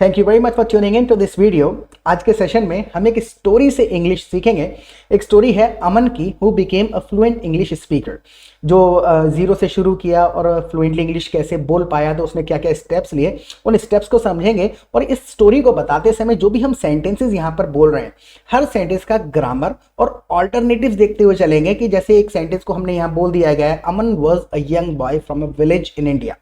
Thank you very much for tuning in to this video. आज के session में हम एक स्टोरी से इंग्लिश सीखेंगे। एक स्टोरी है अमन की, who became a fluent English speaker, जो जीरो से शुरू किया और फ्लुएंटली इंग्लिश कैसे बोल पाया, तो उसने क्या क्या स्टेप्स लिए, उन स्टेप्स को समझेंगे। और इस स्टोरी को बताते समय जो भी हम सेंटेंसेस यहाँ पर बोल रहे हैं, हर सेंटेंस का ग्रामर और ऑल्टरनेटिव्स देखते हुए चलेंगे। कि जैसे एक सेंटेंस को हमने यहाँ बोल दिया गया है, Aman was a young boy from a village in India.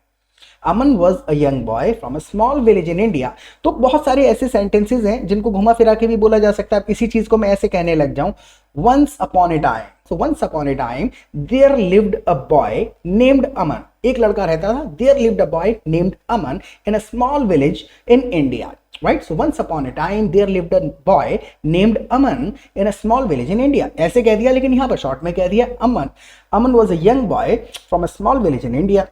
Aman was a young boy from a small village in India. तो बहुत सारे ऐसे सेंटेंसेस हैं जिनको घुमा फिरा के भी बोला जा सकता है। किसी चीज को मैं ऐसे कहने लग जाऊं, once upon a time, so once upon a time there lived a boy named Aman. एक लड़का रहता था, there lived a boy named Aman in a small village in India. Right, so once upon a time there lived a boy named Aman in a small village in India. ऐसे कह दिया, लेकिन यहां पर शॉर्ट में कह दिया Aman was a young boy from a small village in India.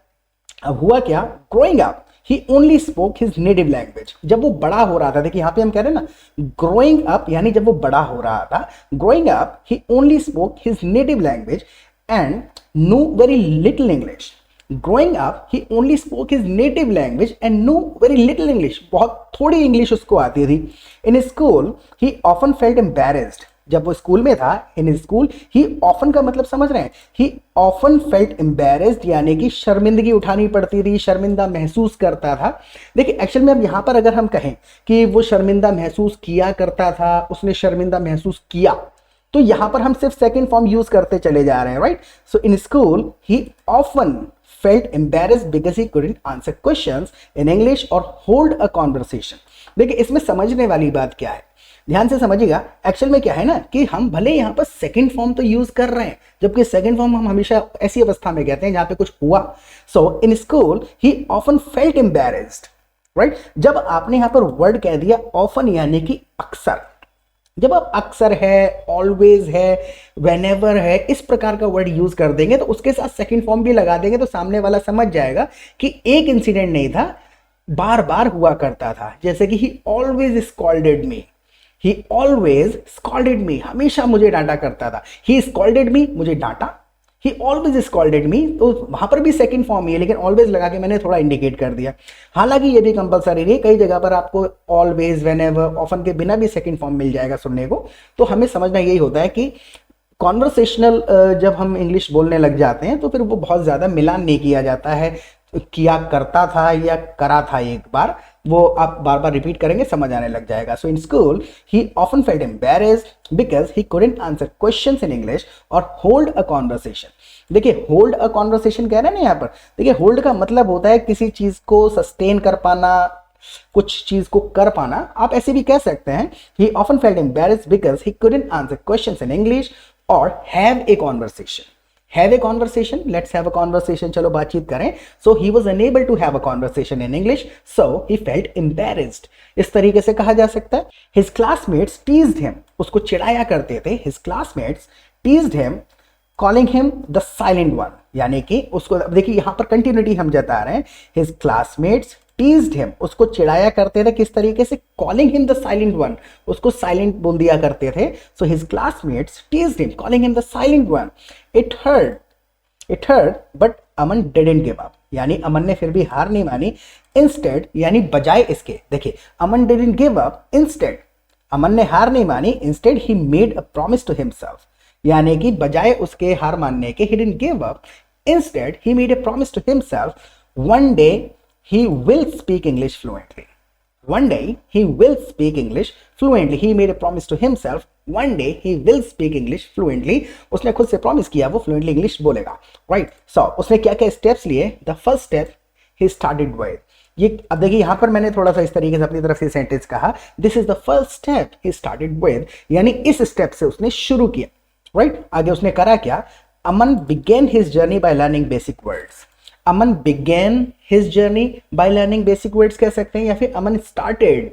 अब हुआ क्या, growing up he only spoke his native language. जब वो बड़ा हो रहा था, देखिए यहाँ पे हम कह रहे हैं ना ग्रोइंग अप, यानी जब वो बड़ा हो रहा था, growing up he only spoke his native language and know very little English. Growing up he only spoke his native language and know very little English. बहुत थोड़ी इंग्लिश उसको आती थी। इन school he often felt embarrassed. जब वो school में था, इन school he often का मतलब समझ रहे हैं, ही ऑफन फेल्ट एम्बैरेस्ड, यानी कि शर्मिंदगी उठानी पड़ती थी, शर्मिंदा महसूस करता था। देखिए एक्चुअल में अब यहाँ पर अगर हम कहें कि वो शर्मिंदा महसूस किया करता था, उसने शर्मिंदा महसूस किया, तो यहाँ पर हम सिर्फ सेकेंड फॉर्म यूज करते चले जा रहे हैं। Right, so in school he often felt embarrassed because he couldn't answer questions in English or hold a conversation। देखिए इसमें समझने वाली बात क्या है, ध्यान से समझिएगा। एक्चुअल में क्या है ना कि हम भले यहाँ पर सेकंड फॉर्म तो यूज कर रहे हैं, जबकि सेकंड फॉर्म हम हमेशा ऐसी अवस्था में कहते हैं जहां पे कुछ हुआ। So in school he often felt embarrassed. Right, जब आपने यहाँ पर वर्ड कह दिया ऑफन, यानी कि अक्सर, जब आप अक्सर है, ऑलवेज है, व्हेनेवर है, इस प्रकार का वर्ड यूज कर देंगे तो उसके साथ सेकंड फॉर्म भी लगा देंगे, तो सामने वाला समझ जाएगा कि एक इंसिडेंट नहीं था, बार बार हुआ करता था। जैसे कि he always scolded me, he always scolded me, हमेशा मुझे डांटा करता था। ही स्कॉल्डेड मी, मुझे डांटा। ही ऑलवेज स्कॉल्डेड मी, तो वहां पर भी सेकंड फॉर्म ही है, लेकिन ऑलवेज लगा के मैंने थोड़ा इंडिकेट कर दिया। हालांकि ये भी कंपलसरी नहीं, कई जगह पर आपको ऑलवेज, व्हेनेवर, ऑफन के बिना भी सेकंड फॉर्म मिल जाएगा सुनने को। तो हमें समझना यही होता है कि कॉन्वर्सेशनल जब हम इंग्लिश बोलने लग जाते हैं तो फिर वो बहुत ज़्यादा मिलान नहीं किया जाता है, किया करता था या करा था एक बार, वो आप बार बार रिपीट करेंगे, समझ आने लग जाएगा। So in school he often felt embarrassed because he couldn't answer questions in English और होल्ड अ कॉन्वर्सेशन। देखिए होल्ड अ कॉन्वर्सेशन कह रहे हैं ना यहाँ पर। देखिए होल्ड का मतलब होता है किसी चीज को सस्टेन कर पाना, कुछ चीज को कर पाना। आप ऐसे भी कह सकते हैं, he often felt embarrassed because he couldn't answer questions in English और have a conversation. Have a conversation, let's have a conversation, चलो बातचीत करें। So he was unable to have a conversation in English, so he felt embarrassed। इस तरीके से कहा जा सकता है। His classmates teased him, उसको चिढ़ाया करते थे। His classmates teased him, calling him the silent one, यानी कि उसको, देखिए यहाँ पर कंटिन्यूटी हम जता रहे हैं। His classmates teased him, उसको चिढ़ाया करते थे, किस तरीके से, calling him the silent one, उसको साइलेंट बोल दिया करते थे। So his classmates teased him, calling him the silent one। It hurt but Aman didn't give up, यानी अमन ने फिर भी हार नहीं मानी। Instead, यानी बजाय इसके, देखिए अमन didn't give up, instead अमन ने हार नहीं मानी, instead he made a promise to himself, यानी कि बजाय उसके हार मानने के, he didn't give up, instead he made a promise to himself, one day he will speak English fluently। One day he will speak English fluently। He made a promise to himself, one day he will speak English fluently। उसने खुद से promise किया वो fluently English बोलेगा। Right, सो उसने क्या क्या steps लिए। The first step he started with, ये अब देखिए यहाँ पर मैंने थोड़ा सा इस तरीके से अपनी तरफ से सेंटेंस कहा, this is the first step he started with, यानी इस स्टेप से उसने शुरू किया। राइट, आगे उसने करा क्या, अमन began his journey by learning basic words। Aman began his journey by learning basic words कह सकते हैं, या फिर अमन started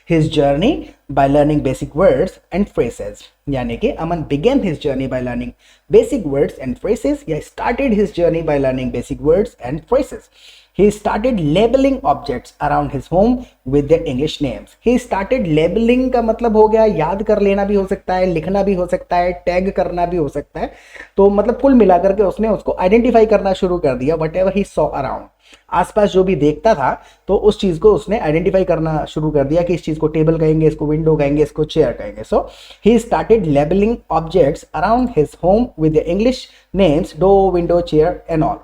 his journey by learning basic words and phrases, यानी कि अमन began his journey by learning basic words and phrases या started his journey by learning basic words and phrases। He started labeling objects around his home with their English names। He started labeling का मतलब हो गया याद कर लेना भी हो सकता है, लिखना भी हो सकता है, टैग करना भी हो सकता है। तो मतलब कुल मिलाकर के उसने उसको आइडेंटिफाई करना शुरू कर दिया, whatever he saw around। आसपास जो भी देखता था तो उस चीज को उसने आइडेंटिफाई करना शुरू कर दिया कि इस चीज को टेबल कहेंगे, इसको विंडो कहेंगे, इसको चेयर कहेंगे. So he started labelling objects around his home with the English names door, window, chair and all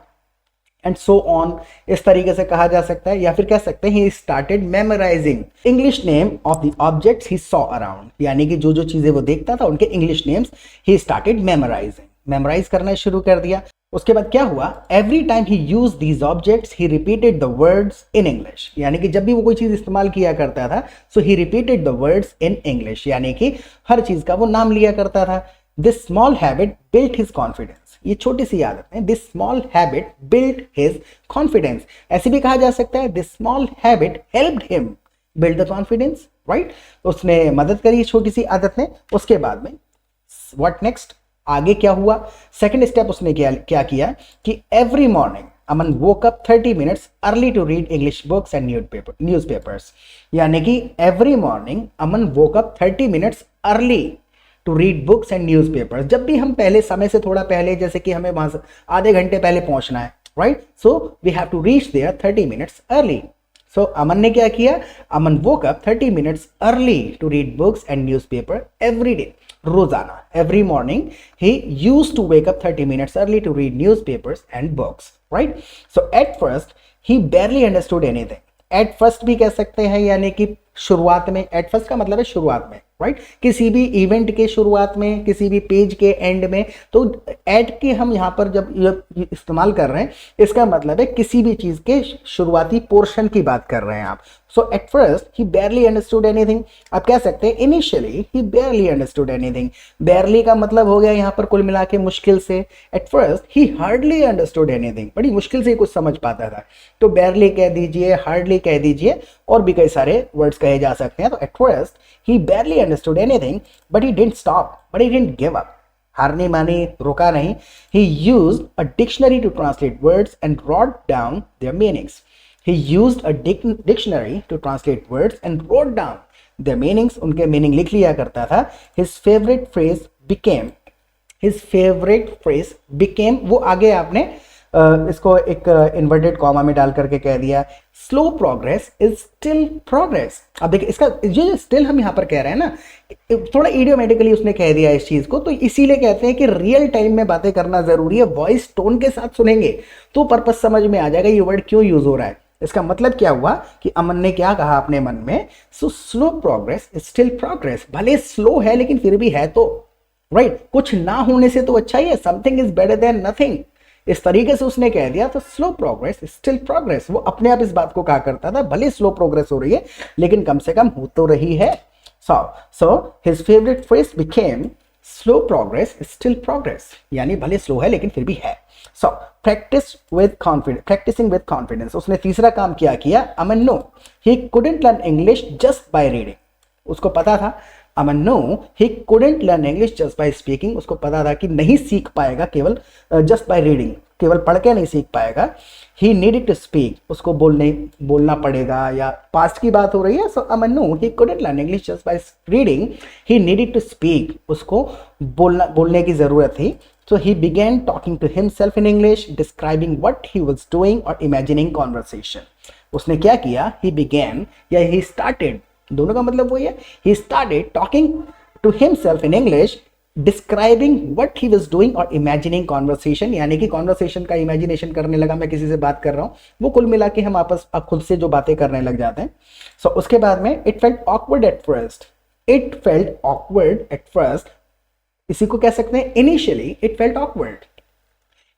and so on. इस तरीके से कहा जा सकता है. या फिर कह सकते हैं he started memorising English name of the objects he saw around. यानी कि जो जो चीजें वो देखता था उनके English names he started memorising, memorise करना शुरू कर दिया. उसके बाद क्या हुआ, every time he use these objects he repeated the words in English. यानी कि जब भी वो कोई चीज इस्तेमाल किया करता था so he repeated the words in English, यानी कि हर चीज का वो नाम लिया करता था. This small habit built his confidence. ये छोटी सी आदत है. This small habit built his confidence. ऐसे भी कहा जा सकता है this small habit helped him build the confidence. Right, उसने मदद करी छोटी सी आदत ने. उसके बाद में व्हाट नेक्स्ट, आगे क्या हुआ. सेकंड स्टेप उसने क्या किया कि every morning Aman woke up 30 minutes early to read English books and newspapers. यानी कि every morning Aman woke up 30 minutes early to read books and newspapers. जब भी हम पहले समय से थोड़ा पहले, जैसे कि हमें वहां से आधे घंटे पहले पहुंचना है, right, so we have to reach there 30 minutes early. So Aman ने क्या किया, Aman woke up 30 minutes early to read books and newspaper every day. रोजाना, every morning he used to wake up 30 minutes early to read newspapers and books. Right, so at first he barely understood anything. At first भी कह सकते हैं, यानी कि शुरुआत में. At first का मतलब है शुरुआत में, राइट, किसी भी इवेंट के शुरुआत में, किसी भी पेज के एंड में. तो एट के हम यहाँ पर जब ये इस्तेमाल कर रहे हैं इसका मतलब है किसी भी चीज के शुरुआती पोर्शन की बात कर रहे हैं आप. So at first he barely understood anything. आप कह सकते हैं initially he barely understood anything. barely का मतलब हो गया यहाँ पर कुल मिला के मुश्किल से. एट फर्स्ट ही हार्डली अंडरस्टूड एनीथिंग, बड़ी मुश्किल से कुछ समझ पाता था. तो barely कह दीजिए, हार्डली कह दीजिए, और भी कई सारे वर्ड्स कहे जा सकते हैं. तो eight first he barely understood anything, but he didn't stop, but he didn't give up. हार नहीं मानी, रुका नहीं. He used a dictionary to translate words and wrote down their meanings. He used a dictionary to translate words and wrote down their meanings. उनके meaning लिख लिया करता था. His favorite phrase became, वो आगे आपने इसको एक इन्वर्टेड कॉमा में डाल करके कह दिया, slow progress is still progress. अब देखिए इसका जो स्टिल हम यहाँ पर कह रहे हैं ना, थोड़ा इडियोमेटिकली उसने कह दिया इस चीज को. तो इसीलिए कहते हैं कि रियल टाइम में बातें करना जरूरी है. वॉइस टोन के साथ सुनेंगे तो पर्पस समझ में आ जाएगा ये वर्ड क्यों यूज हो रहा है. इसका मतलब क्या हुआ कि अमन ने क्या कहा अपने मन में, so slow progress is still progress. भले स्लो है लेकिन फिर भी है तो, राइट, कुछ ना होने से तो अच्छा ही है. Something is better than nothing. इस तरीके से उसने कह दिया. तो स्लो प्रोग्रेस स्टिल प्रोग्रेस, वो अपने आप इस बात को कहा करता था, भले स्लो प्रोग्रेस हो रही है लेकिन कम से कम हो तो रही है. So his favourite phrase became slow progress still progress, यानी भले स्लो है लेकिन फिर भी है. सो प्रैक्टिसिंग विद कॉन्फिडेंस. उसने तीसरा काम क्या किया, Aman know he couldn't learn English just by reading. उसको पता था, Aman know he couldn't learn English just by speaking. उसको पता था कि नहीं सीख पाएगा केवल जस्ट बाय रीडिंग, केवल पढ़ के नहीं सीख पाएगा. ही नीडेड टू स्पीक, उसको बोलना पड़ेगा, या पास्ट की बात हो रही है. So Aman know he couldn't learn English just by reading, he needed to speak, उसको बोलने की जरूरत थी. So he began talking to himself in English, describing what he was doing or imagining conversation. उसने क्या किया, he began या he started, दोनों का मतलब वही है. He started talking to himself in English, describing what he was doing or imagining conversation. यानी कि conversation का imagination करने लगा, मैं किसी से बात कर रहा हूँ, वो कुल मिला के हम आपस खुद से जो बातें करने लग जाते हैं. So उसके बाद में it felt awkward at first. It felt awkward at first. इसी को कह सकते हैं initially it felt awkward.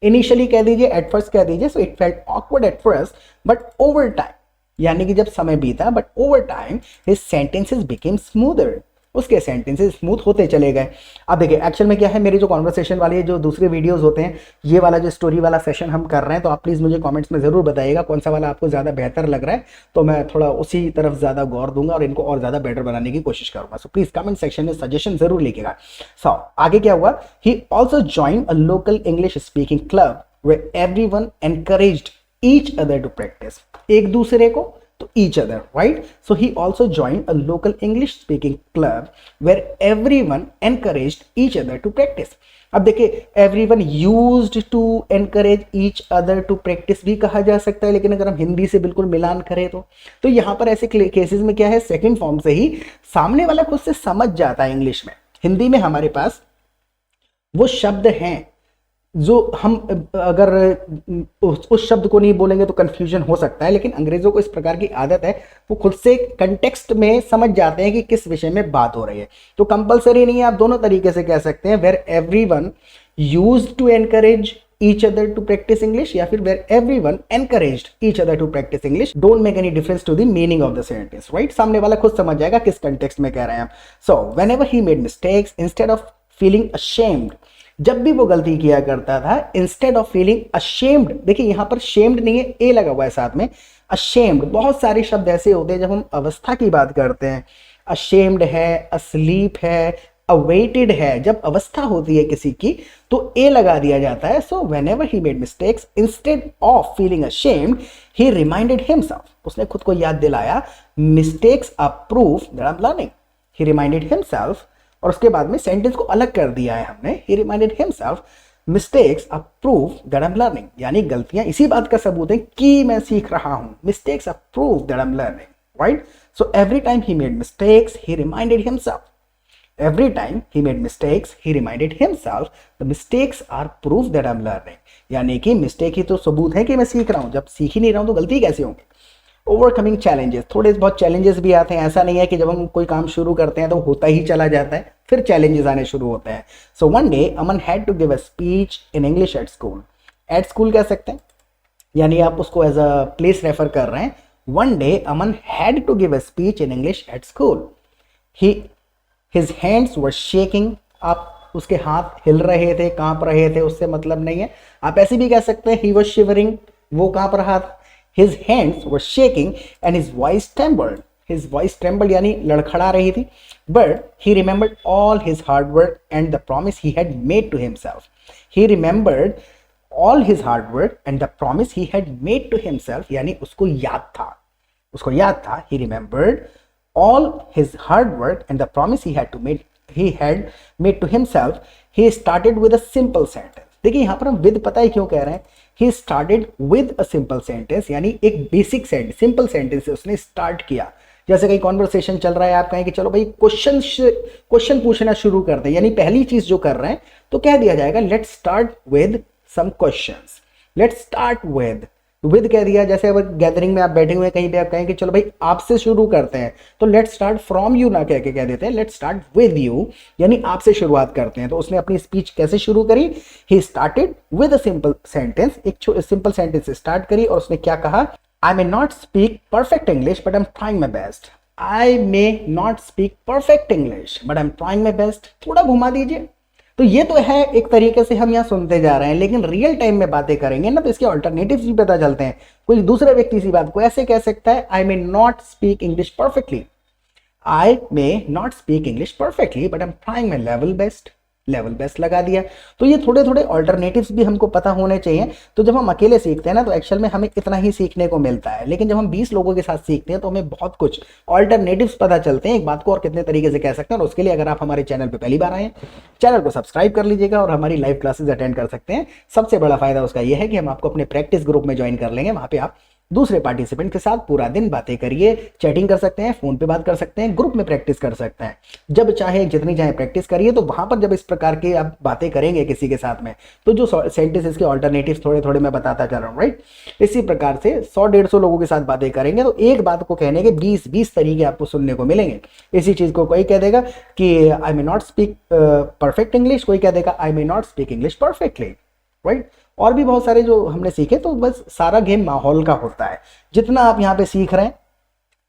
Initially कह दीजिए, एट फर्स्ट कह दीजिए. So it felt awkward at first but over time, यानी कि जब समय बीता, but over time his sentences became smoother. उसके सेंटेंसेस स्मूथ होते चले गए. अब देखिए एक्चुअल में क्या है, मेरी जो कॉन्वर्सेशन वाली जो दूसरे वीडियोस होते हैं, ये वाला जो स्टोरी वाला सेशन हम कर रहे हैं, तो आप प्लीज़ मुझे कमेंट्स में ज़रूर बताइएगा कौन सा वाला आपको ज़्यादा बेहतर लग रहा है. तो मैं थोड़ा उसी तरफ ज़्यादा गौर दूंगा और इनको और ज़्यादा बेटर बनाने की कोशिश करूंगा. सो प्लीज़ कमेंट सेक्शन में सजेशन जरूर लिखिएगा. सो आगे क्या हुआ, he also join a local English speaking club where everyone encouraged each other to practise. एक दूसरे को to each other, right? So he also joined a local English speaking club where everyone encouraged each other to practice. अब देखिए, everyone used to encourage each other to practice भी कहा जा सकता है, लेकिन अगर हम हिंदी से बिल्कुल मिलान करें तो यहाँ पर ऐसे केसेस में क्या है, सेकंड फॉर्म से ही सामने वाला खुद से समझ जाता है इंग्लिश में। हिंदी में हमारे पास वो शब्द हैं जो हम अगर उस शब्द को नहीं बोलेंगे तो कंफ्यूजन हो सकता है, लेकिन अंग्रेजों को इस प्रकार की आदत है, वो खुद से कंटेक्स्ट में समझ जाते हैं कि किस विषय में बात हो रही है। तो कंपलसरी नहीं है, आप दोनों तरीके से कह सकते हैं, where everyone used to encourage each other to practice English, या फिर where everyone encouraged each other to practice English, don't make any difference to the meaning of the sentence, right? सामने वाला खुद समझ जाएगा किस context में कह रहे हैं हम। So whenever he made mistakes, instead of feeling ashamed, जब भी वो गलती किया करता था, instead of feeling ashamed, देखिए यहाँ पर shamed नहीं है, ए लगा हुआ है साथ में, ashamed, बहुत सारे शब्द ऐसे होते हैं जब हम अवस्था की बात करते हैं, ashamed है, asleep है, awaited है, जब अवस्था होती है किसी की तो ए लगा दिया जाता है। सो whenever he made mistakes, instead of feeling ashamed, he reminded himself, उसने खुद को याद दिलाया, mistakes are proof that I'm learning, he reminded himself, और उसके बाद में सेंटेंस को अलग कर दिया है हमने, he reminded himself, mistakes are proof that I'm learning, यानी गलतियां इसी बात का सबूत है कि मैं सीख रहा हूं, mistakes are proof that I'm learning, right? So every time he made mistakes, he reminded himself, every time he made mistakes, he reminded himself, the mistakes are proof that I'm learning, यानी कि mistake ही तो सबूत है कि मैं सीख रहा हूं, जब सीख ही नहीं रहा हूं तो गलती कैसे होंगी। ओवरकमिंग चैलेंजेस, थोड़े बहुत चैलेंजेस भी आते हैं, ऐसा नहीं है कि जब हम कोई काम शुरू करते हैं तो होता ही चला जाता है, फिर चैलेंजेस आने शुरू होते हैं। So one day Aman had to give a speech in English at school, at school कह सकते हैं, यानी आप उसको एज अ प्लेस रेफर कर रहे हैं। One day Aman had to give a speech in English at school, his hands were shaking, आप उसके हाथ हिल रहे थे, कांप रहे थे, उससे मतलब नहीं है, आप ऐसे भी कह सकते हैं ही वॉज शिवरिंग, वो कांप रहा था। His hands were shaking and his voice trembled. His voice trembled यानी लड़खड़ा रही थी। But he remembered all his hard work and the promise he had made to himself. He remembered all his hard work and the promise he had made to himself, यानी उसको याद था, he remembered all his hard work and the promise he had made to himself. He started with a simple sentence. देखिए यहाँ पर हम with पता है क्यों कह रहे हैं, he started with a simple sentence, यानी एक बेसिक सेंटेंस, सिंपल सेंटेंस से उसने स्टार्ट किया। जैसे कहीं कॉन्वर्सेशन चल रहा है, आप कहें कि चलो भाई क्वेश्चन पूछना शुरू कर दें, यानी पहली चीज जो कर रहे हैं तो कह दिया जाएगा let's start with some questions, let's start with कह दिया। जैसे अगर गैदरिंग में आप बैठे हुए हैं कहीं पे, आप कहें कि चलो भाई आपसे शुरू करते हैं, तो लेट्स स्टार्ट फ्रॉम यू ना कह के कह देते हैं लेट्स स्टार्ट विद यू, यानी आपसे शुरुआत करते हैं। तो उसने अपनी स्पीच कैसे शुरू करी, he started with a simple sentence, एक सिंपल सेंटेंस से स्टार्ट करी, और उसने क्या कहा, I may not speak perfect English but I am trying my best, I may not speak perfect English but I am trying my best. थोड़ा घुमा दीजिए, तो ये तो है एक तरीके से हम यहाँ सुनते जा रहे हैं, लेकिन रियल टाइम में बातें करेंगे ना तो इसके ऑल्टरनेटिव्स भी पता चलते हैं। कोई दूसरा व्यक्ति इसी बात को ऐसे कह सकता है, I may not speak English perfectly, I may not speak English perfectly but I am trying my level best लगा दिया। तो ये थोड़े थोड़े ऑल्टरनेटिव्स भी हमको पता होने चाहिए। तो जब हम अकेले सीखते हैं ना तो एक्चुअल में हमें इतना ही सीखने को मिलता है, लेकिन जब हम 20 लोगों के साथ सीखते हैं तो हमें बहुत कुछ ऑल्टरनेटिव्स पता चलते हैं, एक बात को और कितने तरीके से कह सकते हैं। और उसके लिए अगर आप हमारे चैनल पर पहली बार आए, चैनल को सब्सक्राइब कर लीजिएगा और हमारी लाइव क्लासेस अटेंड कर सकते हैं। सबसे बड़ा फायदा उसका यह है कि हम आपको अपने प्रैक्टिस ग्रुप में ज्वाइन कर लेंगे, वहां पे आप दूसरे पार्टिसिपेंट के साथ पूरा दिन बातें करिए, चैटिंग कर सकते हैं, फोन पे बात कर सकते हैं, ग्रुप में प्रैक्टिस कर सकते हैं, जब चाहे जितनी चाहे प्रैक्टिस करिए। तो वहां पर जब इस प्रकार की आप बातें करेंगे किसी के साथ में, तो जो सेंटेंसेस के ऑल्टरनेटिव्स थोड़े थोड़े मैं बताता चल रहा हूँ, राइट, इसी प्रकार से 100-150 लोगों के साथ बातें करेंगे तो एक बात को कहने के 20 तरीके आपको सुनने को मिलेंगे। इसी चीज को कोई कह देगा कि I may not speak perfect English, कोई कह देगा I may not speak English perfectly, right. और भी बहुत सारे जो हमने सीखे। तो बस सारा गेम माहौल का होता है, जितना आप यहाँ पे सीख रहे हैं।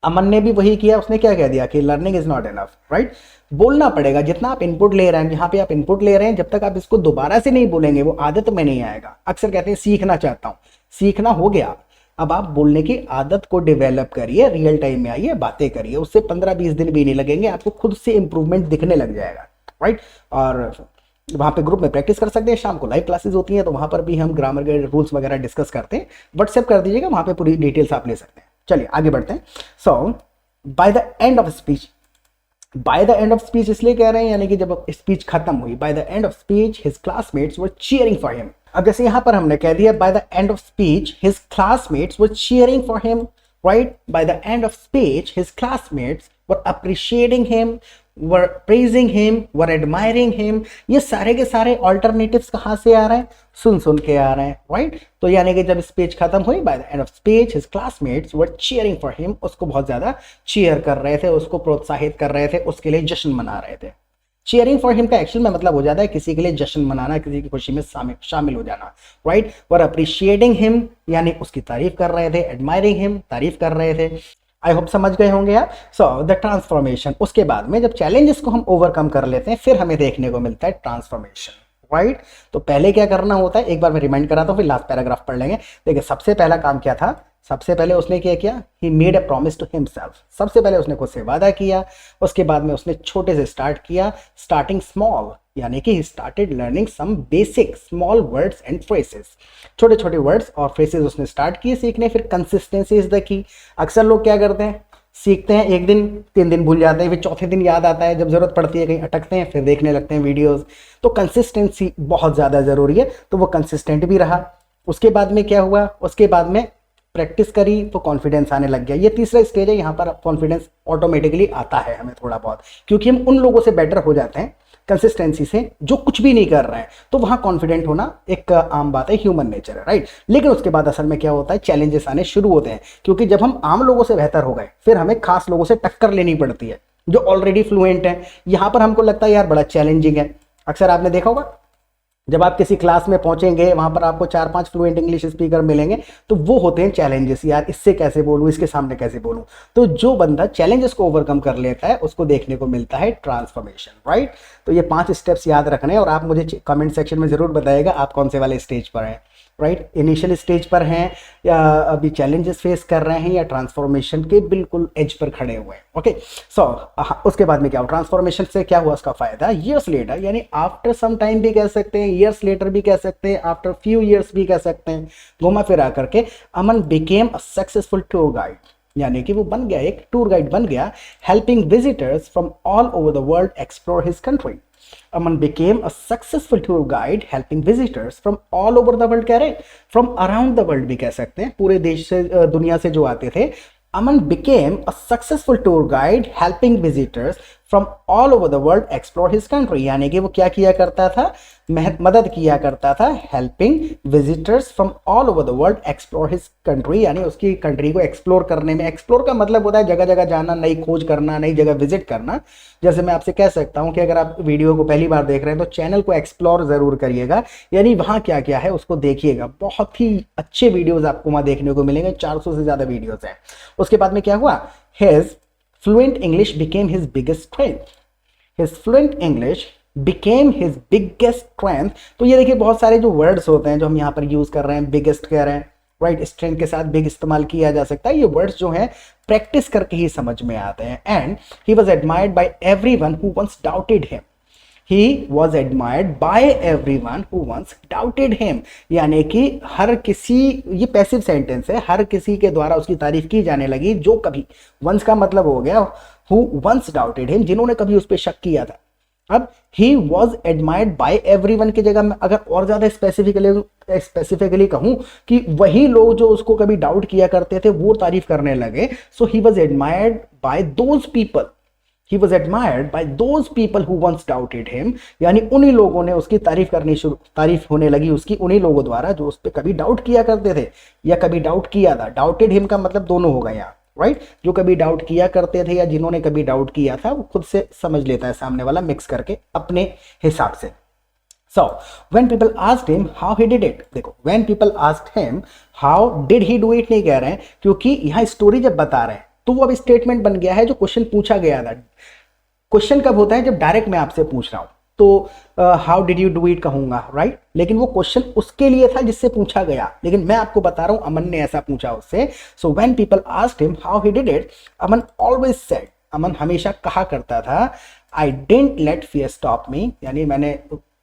अमन ने भी वही किया, उसने क्या कह दिया कि learning is not enough, right. बोलना पड़ेगा, जितना आप इनपुट ले रहे हैं, यहाँ पे आप इनपुट ले रहे हैं, जब तक आप इसको दोबारा से नहीं बोलेंगे वो आदत में नहीं आएगा। अक्सर कहते हैं सीखना चाहता हूँ, सीखना हो गया, अब आप बोलने की आदत को डेवलप करिए, रियल टाइम में आइए, बातें करिए, उससे 15-20 दिन भी नहीं लगेंगे, आपको खुद से इंप्रूवमेंट दिखने लग जाएगा, राइट। और वहाँ पे ग्रुप में प्रैक्टिस कर सकते हैं, शाम को लाइव क्लासेस होती हैं तो वहाँ पर भी हम ग्रामर के रूल्स वगैरह डिस्कस करते हैं। व्हाट्सएप कर दीजिएगा, वहाँ पे पूरी डिटेल्स आप ले सकते हैं। चलिए आगे बढ़ते हैं। So by the end of speech, by the end of speech इसलिए कह रहे हैं यानी कि जब स्पीच खत्म हुई, bye the end of speech his classmates were cheering for him. अब जैसे यहां पर हमने कह दिया bye the end of speech his classmates were cheering for him, right. Bye the end of speech his classmates were appreciating him, were praising him, were admiring him. ये सारे के सारे ऑल्टरनेटिव्स कहां से आ रहे हैं? सुन सुन के आ रहे हैं, राइट। तो यानी कि जब स्पीच खत्म हुई, bye the end of speech his classmates were cheering for him, उसको बहुत ज्यादा चीयर कर रहे थे, उसको प्रोत्साहित कर रहे थे, उसके लिए जश्न मना रहे थे। चीयरिंग फॉर हिम का एक्चुअल में मतलब हो जाता है किसी के लिए जश्न मनाना, किसी की खुशी में शामिल हो जाना, राइट। वर अप्रिशिएटिंग हिम यानी उसकी तारीफ कर रहे थे, एडमायरिंग हिम तारीफ कर रहे थे। आई होप समझ गए होंगे आप। सो द ट्रांसफॉर्मेशन, उसके बाद में जब चैलेंजेस को हम ओवरकम कर लेते हैं फिर हमें देखने को मिलता है ट्रांसफॉर्मेशन, राइट। तो पहले क्या करना होता है, एक बार मैं रिमाइंड कराता हूँ फिर लास्ट पैराग्राफ पढ़ लेंगे। देखिए सबसे पहला काम क्या था, सबसे पहले उसने क्या किया, he made a promise to himself. सबसे पहले उसने खुद से वादा किया, उसके बाद में उसने छोटे से स्टार्ट किया, स्टार्टिंग स्मॉल, यानी कि he started learning some basic small words and phrases. छोटे छोटे वर्ड्स और फ्रेजेस उसने स्टार्ट किए सीखने। फिर कंसिस्टेंसी इज द की। अक्सर लोग क्या करते हैं, सीखते हैं एक दिन, 3 दिन भूल जाते हैं, फिर चौथे दिन याद आता है, जब जरूरत पड़ती है कहीं अटकते हैं, फिर देखने लगते हैं वीडियोस। तो कंसिस्टेंसी बहुत ज़्यादा ज़रूरी है, तो वो कंसिस्टेंट भी रहा। उसके बाद में क्या हुआ, उसके बाद में प्रैक्टिस करी तो कॉन्फिडेंस आने लग गया। ये तीसरा स्टेज है, यहाँ पर कॉन्फिडेंस ऑटोमेटिकली आता है हमें थोड़ा बहुत, क्योंकि हम उन लोगों से बेटर हो जाते हैं कंसिस्टेंसी से जो कुछ भी नहीं कर रहे हैं, तो वहां कॉन्फिडेंट होना एक आम बात है, ह्यूमन नेचर है, राइट। लेकिन उसके बाद असल में क्या होता है, चैलेंजेस आने शुरू होते हैं, क्योंकि जब हम आम लोगों से बेहतर हो गए फिर हमें खास लोगों से टक्कर लेनी पड़ती है जो ऑलरेडी फ्लुएंट है। यहां पर हमको लगता है यार बड़ा चैलेंजिंग है। अक्सर आपने देखा होगा जब आप किसी क्लास में पहुंचेंगे वहां पर आपको 4-5 फ्लुएंट इंग्लिश स्पीकर मिलेंगे, तो वो होते हैं चैलेंजेस, यार इससे कैसे बोलूं, इसके सामने कैसे बोलूं। तो जो बंदा चैलेंजेस को ओवरकम कर लेता है उसको देखने को मिलता है ट्रांसफॉर्मेशन, राइट। तो ये 5 स्टेप्स याद रखने हैं और आप मुझे कमेंट सेक्शन में जरूर बताइएगा आप कौन से वाले स्टेज पर हैं, राइट। इनिशियल स्टेज पर हैं या अभी चैलेंजेस फेस कर रहे हैं या ट्रांसफॉर्मेशन के बिल्कुल एज पर खड़े हुए हैं। ओके सो उसके बाद में क्या हुआ, ट्रांसफॉर्मेशन से क्या हुआ उसका फायदा, ईयर्स लेटर, यानी आफ्टर सम टाइम भी कह सकते हैं, ईयर्स लेटर भी कह सकते हैं, आफ्टर फ्यू ईयर्स भी कह सकते हैं, घुमा फिरा करके Aman became a successful tour guide, यानी कि वो बन गया एक टूर गाइड बन गया, helping visitors from all over the world explore his country. Aman became a successful tour guide helping visitors from all over the world, कह रहे from around the world भी कह सकते हैं, पूरे देश से दुनिया से जो आते थे। Aman became a successful tour guide helping visitors from all over the world explore his country, यानी कि वो क्या किया करता था, मदद किया करता था, helping visitors from all over the world explore his country, यानी उसकी कंट्री को एक्सप्लोर करने में, एक्सप्लोर का मतलब होता है जगह जगह जाना, नई खोज करना, नई जगह विजिट करना। जैसे मैं आपसे कह सकता हूं कि अगर आप वीडियो को पहली बार देख रहे हैं तो चैनल को एक्सप्लोर जरूर करिएगा, यानी वहां क्या क्या है उसको देखिएगा। बहुत ही अच्छे वीडियोज आपको वहां देखने को मिलेंगे, 400 से ज्यादा वीडियोज हैं। उसके बाद में क्या हुआ, his fluent English became his biggest strength, his fluent English became his biggest strength. तो ये देखिए बहुत सारे जो वर्ड्स होते हैं जो हम यहाँ पर यूज कर रहे हैं, बिगेस्ट कह रहे हैं, राइट, स्ट्रेंथ के साथ बिग इस्तेमाल किया जा सकता है। ये वर्ड्स जो हैं प्रैक्टिस करके ही समझ में आते हैं। And he was admired by everyone who once doubted him, He was admired by everyone who once doubted him, यानी कि हर किसी, ये पैसिव सेंटेंस है, हर किसी के द्वारा उसकी तारीफ की जाने लगी जो कभी, once का मतलब हो गया who once doubted him, जिन्होंने कभी उस पर शक किया था। अब he was admired by everyone की जगह में अगर और ज्यादा स्पेसिफिकली कहूं कि वही लोग जो उसको कभी डाउट किया करते थे वो तारीफ करने लगे, so he was admired by those people, he was admired by those people who once doubted him, यानी उन्हीं लोगों ने उसकी तारीफ होने लगी उसकी, उन्हीं लोगों द्वारा जो उस पर कभी डाउट किया करते थे या कभी डाउट किया था। डाउटेड हिम का मतलब दोनों होगा यहाँ, राइट, जो कभी डाउट किया करते थे या जिन्होंने कभी डाउट किया था, वो खुद से समझ लेता है सामने वाला मिक्स करके अपने हिसाब से। So when people asked him how he did it, देखो when people asked him how did he do it नहीं कह रहे हैं, क्योंकि यहाँ स्टोरी जब बता रहे हैं तो वो अब स्टेटमेंट बन गया है जो क्वेश्चन पूछा गया था। क्वेश्चन कब होता है, जब डायरेक्ट मैं आपसे पूछ रहा हूं तो how did you do it कहूंगा, राइट, लेकिन वो क्वेश्चन उसके लिए था जिससे पूछा गया, लेकिन मैं आपको बता रहा हूं अमन ने ऐसा पूछा उससे। So when people asked him how he did it, Aman always said, Aman हमेशा कहा करता था, I didn't let fear stop me, यानी मैंने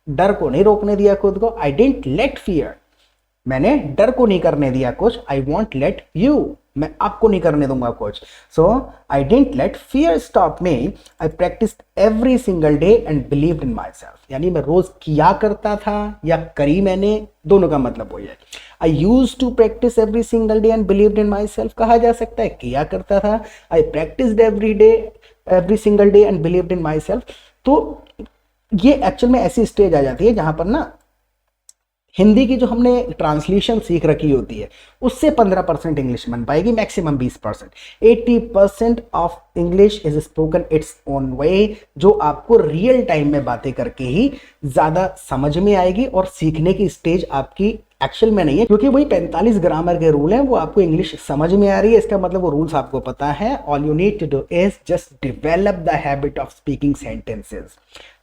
डर को नहीं रोकने दिया खुद को, आई डिडंट लेट फियर मैंने डर को नहीं करने दिया कुछ, आई वॉन्ट लेट यू, मैं आपको नहीं करने दूंगा कुछ। So I didn't let fear stop me, I practise every single day and believe in myself, यानी मैं रोज किया करता था या करी मैंने, दोनों का मतलब वही है। I use to practise every single day and believe in myself कहा जा सकता है, किया करता था। I practise every single day and believe in myself. तो ये एक्चुअल में ऐसी स्टेज आ जाती है जहां पर ना हिंदी की जो हमने ट्रांसलेशन सीख रखी होती है उससे 15% इंग्लिश बन पाएगी, maximum 20%। 80% of English is spoken its own way, जो आपको रियल टाइम में बातें करके ही ज़्यादा समझ में आएगी और सीखने की स्टेज आपकी एक्चुअल में नहीं है, क्योंकि वही 45 ग्रामर के रूल हैं, वो आपको इंग्लिश समझ में आ रही है, इसका मतलब वो रूल्स आपको पता है। All you need to do is just develop the habit of speaking sentences.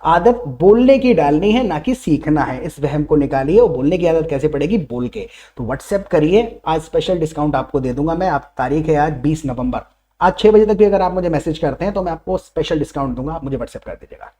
आदत बोलने की डालनी है, ना कि सीखना है। इस वहम को निकालिए, और बोलने की आदत कैसे पड़ेगी, बोल के। तो व्हाट्सएप करिए, आज स्पेशल डिस्काउंट आपको दे दूंगा मैं। आप तारीख है आज 20 नवंबर, आज 6 बजे तक भी अगर आप मुझे मैसेज करते हैं तो मैं आपको स्पेशल डिस्काउंट दूंगा, आप मुझे व्हाट्सएप कर दीजिएगा।